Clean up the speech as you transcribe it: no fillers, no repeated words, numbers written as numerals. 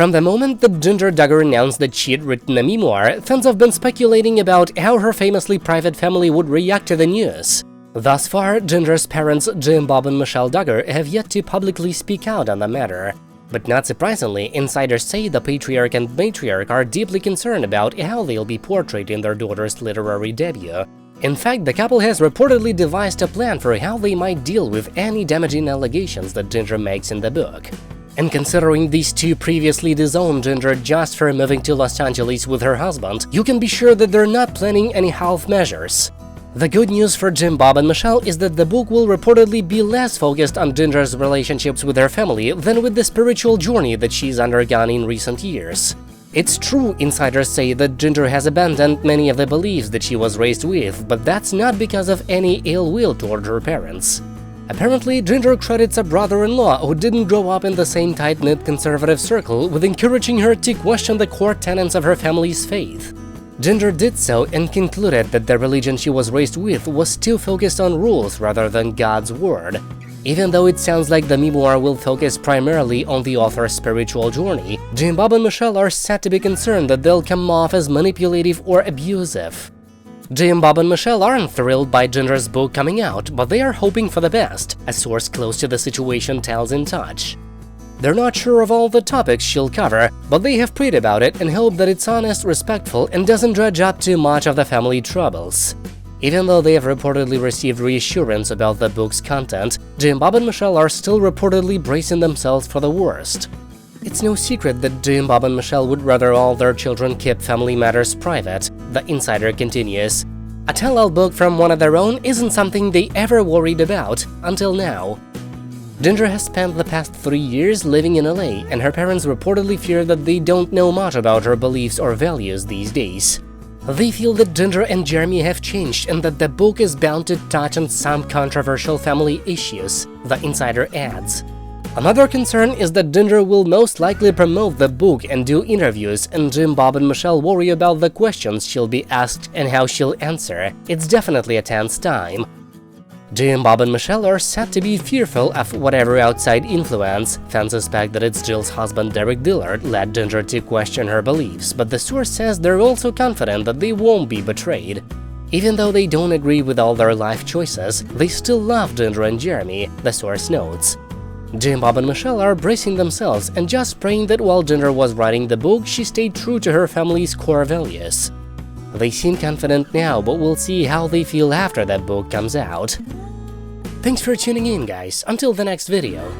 From the moment that Ginger Duggar announced that she had written a memoir, fans have been speculating about how her famously private family would react to the news. Thus far, Ginger's parents, Jim, Bob and Michelle Duggar, have yet to publicly speak out on the matter. But not surprisingly, insiders say the patriarch and matriarch are deeply concerned about how they'll be portrayed in their daughter's literary debut. In fact, the couple has reportedly devised a plan for how they might deal with any damaging allegations that Ginger makes in the book. And considering these two previously disowned Ginger just for moving to Los Angeles with her husband, you can be sure that they're not planning any half measures. The good news for Jim, Bob and Michelle is that the book will reportedly be less focused on Ginger's relationships with her family than with the spiritual journey that she's undergone in recent years. It's true, insiders say, that Ginger has abandoned many of the beliefs that she was raised with, but that's not because of any ill will toward her parents. Apparently, Ginger credits a brother-in-law who didn't grow up in the same tight-knit conservative circle with encouraging her to question the core tenets of her family's faith. Ginger did so and concluded that the religion she was raised with was too focused on rules rather than God's word. Even though it sounds like the memoir will focus primarily on the author's spiritual journey, Jim, Bob and Michelle are said to be concerned that they'll come off as manipulative or abusive. Jim, Bob and Michelle aren't thrilled by Ginger's book coming out, but they are hoping for the best, a source close to the situation tells In Touch. They're not sure of all the topics she'll cover, but they have prayed about it and hope that it's honest, respectful, and doesn't dredge up too much of the family troubles. Even though they have reportedly received reassurance about the book's content, Jim, Bob and Michelle are still reportedly bracing themselves for the worst. It's no secret that Jim, Bob and Michelle would rather all their children keep family matters private, the insider continues. A tell-all book from one of their own isn't something they ever worried about, until now. Ginger has spent the past 3 years living in LA, and her parents reportedly fear that they don't know much about her beliefs or values these days. They feel that Ginger and Jeremy have changed and that the book is bound to touch on some controversial family issues, the insider adds. Another concern is that Ginger will most likely promote the book and do interviews, and Jim, Bob and Michelle worry about the questions she'll be asked and how she'll answer. It's definitely a tense time. Jim, Bob and Michelle are said to be fearful of whatever outside influence. Fans suspect that it's Jill's husband Derek Dillard led Ginger to question her beliefs, but the source says they're also confident that they won't be betrayed. Even though they don't agree with all their life choices, they still love Ginger and Jeremy, the source notes. Jim, Bob and Michelle are bracing themselves and just praying that while Ginger was writing the book, she stayed true to her family's core values. They seem confident now, but we'll see how they feel after that book comes out. Thanks for tuning in, guys. Until the next video.